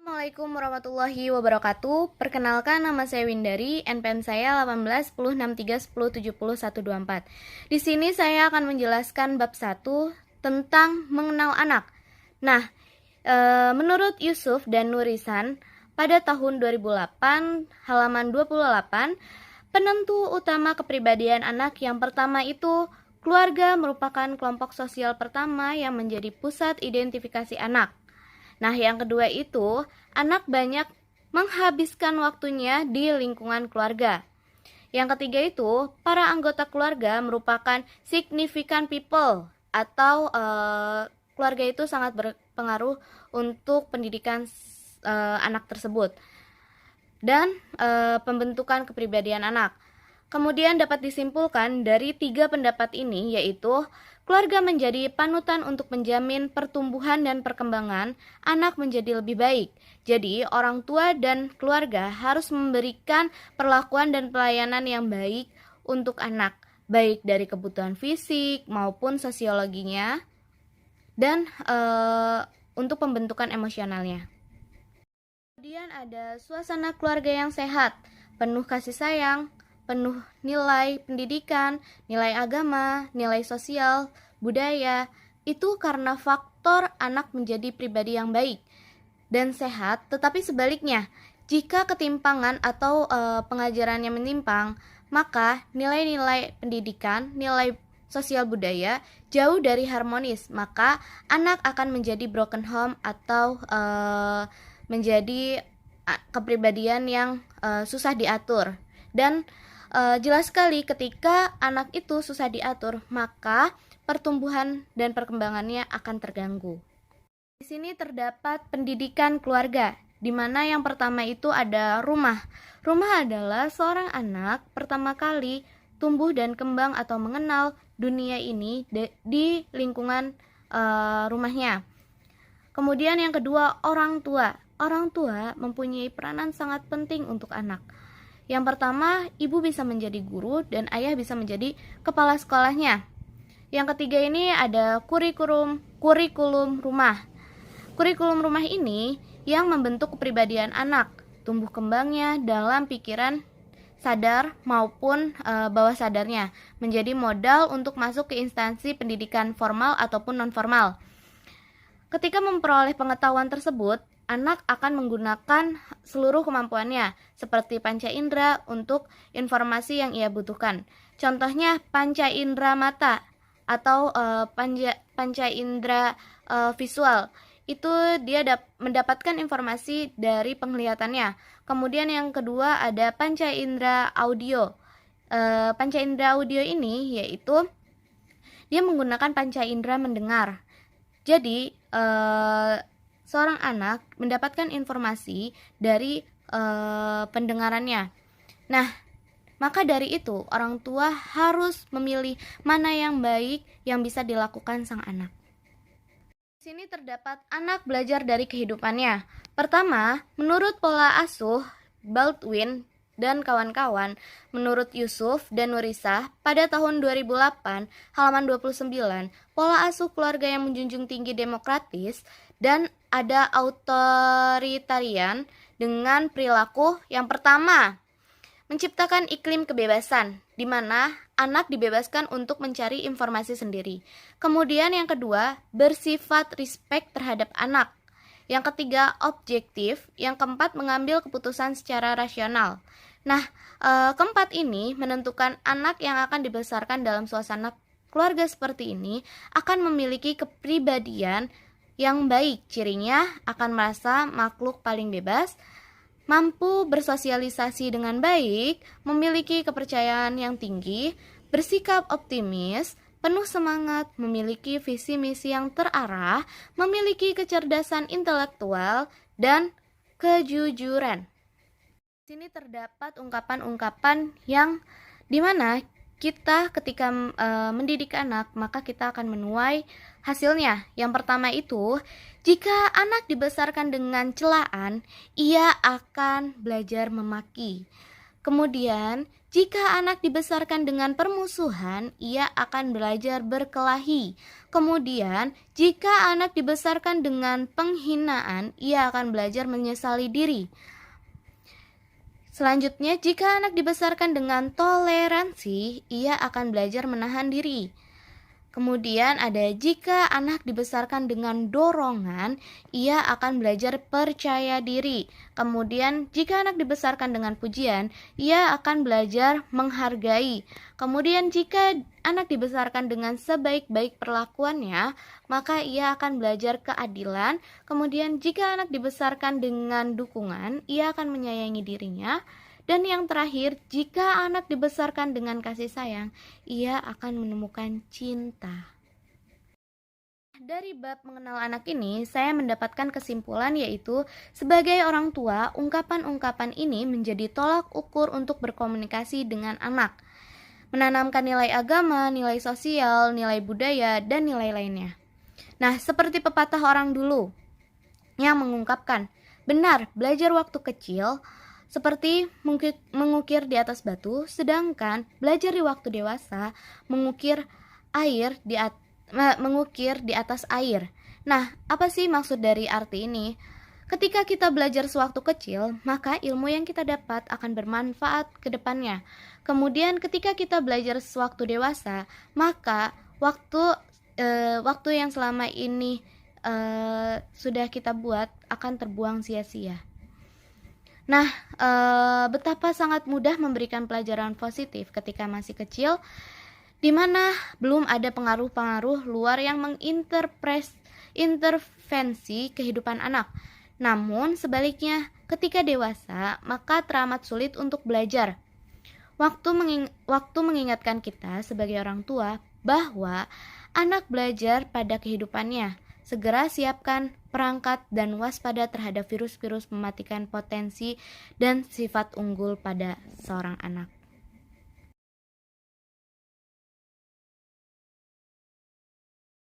Assalamualaikum warahmatullahi wabarakatuh. Perkenalkan, nama saya Windari, NPM saya 18 10 63 10 70 124. Di sini saya akan menjelaskan bab 1 tentang mengenal anak. Nah, menurut Yusuf dan Nurisan pada tahun 2008 halaman 28, penentu utama kepribadian anak yang pertama itu keluarga merupakan kelompok sosial pertama yang menjadi pusat identifikasi anak. Nah, yang kedua itu, anak banyak menghabiskan waktunya di lingkungan keluarga. Yang ketiga itu, para anggota keluarga merupakan significant people atau keluarga itu sangat berpengaruh untuk pendidikan anak tersebut dan pembentukan kepribadian anak. Kemudian dapat disimpulkan dari 3 pendapat ini, yaitu keluarga menjadi panutan untuk menjamin pertumbuhan dan perkembangan anak menjadi lebih baik. Jadi, orang tua dan keluarga harus memberikan perlakuan dan pelayanan yang baik untuk anak, baik dari kebutuhan fisik maupun sosiologinya, dan untuk pembentukan emosionalnya. Kemudian ada suasana keluarga yang sehat, penuh kasih sayang, penuh nilai pendidikan, nilai agama, nilai sosial, budaya. Itu karena faktor anak menjadi pribadi yang baik dan sehat. Tetapi sebaliknya, jika ketimpangan atau pengajarannya menyimpang, maka nilai-nilai pendidikan, nilai sosial budaya jauh dari harmonis, maka anak akan menjadi broken home atau menjadi kepribadian yang susah diatur. Dan jelas sekali ketika anak itu susah diatur, maka pertumbuhan dan perkembangannya akan terganggu. Di sini terdapat pendidikan keluarga, di mana yang pertama itu ada rumah. Rumah adalah seorang anak pertama kali tumbuh dan kembang atau mengenal dunia ini di lingkungan rumahnya. Kemudian yang kedua, orang tua. Orang tua mempunyai peranan sangat penting untuk anak. Yang pertama, ibu bisa menjadi guru dan ayah bisa menjadi kepala sekolahnya. Yang ketiga ini ada kurikulum rumah. Kurikulum rumah ini yang membentuk kepribadian anak, tumbuh kembangnya dalam pikiran sadar maupun bawah sadarnya, menjadi modal untuk masuk ke instansi pendidikan formal ataupun non-formal. Ketika memperoleh pengetahuan tersebut, anak akan menggunakan seluruh kemampuannya, seperti panca indera untuk informasi yang ia butuhkan. Contohnya panca indera mata atau panca indera visual. Itu dia mendapatkan informasi dari penglihatannya. Kemudian yang kedua ada panca indera audio. Panca indera audio ini yaitu dia menggunakan panca indera mendengar. Jadi seorang anak mendapatkan informasi dari pendengarannya. Nah, maka dari itu orang tua harus memilih mana yang baik yang bisa dilakukan sang anak. Di sini terdapat anak belajar dari kehidupannya. Pertama, menurut pola asuh Baldwin dan kawan-kawan, menurut Yusuf dan Nurisa pada tahun 2008 halaman 29, pola asuh keluarga yang menjunjung tinggi demokratis dan ada authoritarian dengan perilaku yang pertama, menciptakan iklim kebebasan, di mana anak dibebaskan untuk mencari informasi sendiri. Kemudian yang kedua, bersifat respect terhadap anak. Yang ketiga, objektif. Yang keempat, mengambil keputusan secara rasional. Nah, keempat ini menentukan anak yang akan dibesarkan dalam suasana keluarga seperti ini akan memiliki kepribadian yang baik. Cirinya akan merasa makhluk paling bebas, mampu bersosialisasi dengan baik, memiliki kepercayaan yang tinggi, bersikap optimis, penuh semangat, memiliki visi misi yang terarah, memiliki kecerdasan intelektual, dan kejujuran. Di sini terdapat ungkapan-ungkapan yang dimana kita ketika mendidik anak, maka kita akan menuai hasilnya. Yang pertama itu, jika anak dibesarkan dengan celaan, ia akan belajar memaki. Kemudian, jika anak dibesarkan dengan permusuhan, ia akan belajar berkelahi. Kemudian, jika anak dibesarkan dengan penghinaan, ia akan belajar menyesali diri. Selanjutnya, jika anak dibesarkan dengan toleransi, ia akan belajar menahan diri. Kemudian ada jika anak dibesarkan dengan dorongan, ia akan belajar percaya diri. Kemudian jika anak dibesarkan dengan pujian, ia akan belajar menghargai. Kemudian jika anak dibesarkan dengan sebaik-baik perlakuannya, maka ia akan belajar keadilan. Kemudian jika anak dibesarkan dengan dukungan, ia akan menyayangi dirinya. Dan yang terakhir, jika anak dibesarkan dengan kasih sayang, ia akan menemukan cinta. Dari bab mengenal anak ini, saya mendapatkan kesimpulan yaitu, sebagai orang tua, ungkapan-ungkapan ini menjadi tolak ukur untuk berkomunikasi dengan anak. Menanamkan nilai agama, nilai sosial, nilai budaya, dan nilai lainnya. Nah, seperti pepatah orang dulu yang mengungkapkan, benar, belajar waktu kecil seperti mengukir di atas batu, sedangkan belajar di waktu dewasa mengukir di atas air. Nah, apa sih maksud dari arti ini? Ketika kita belajar sewaktu kecil, maka ilmu yang kita dapat akan bermanfaat ke depannya. Kemudian ketika kita belajar sewaktu dewasa, maka waktu yang selama ini sudah kita buat akan terbuang sia-sia. Nah, betapa sangat mudah memberikan pelajaran positif ketika masih kecil, di mana belum ada pengaruh-pengaruh luar yang mengintervensi kehidupan anak. Namun sebaliknya, ketika dewasa, maka teramat sulit untuk belajar. Waktu mengingatkan kita sebagai orang tua bahwa anak belajar pada kehidupannya. Segera siapkan perangkat dan waspada terhadap virus-virus mematikan potensi dan sifat unggul pada seorang anak.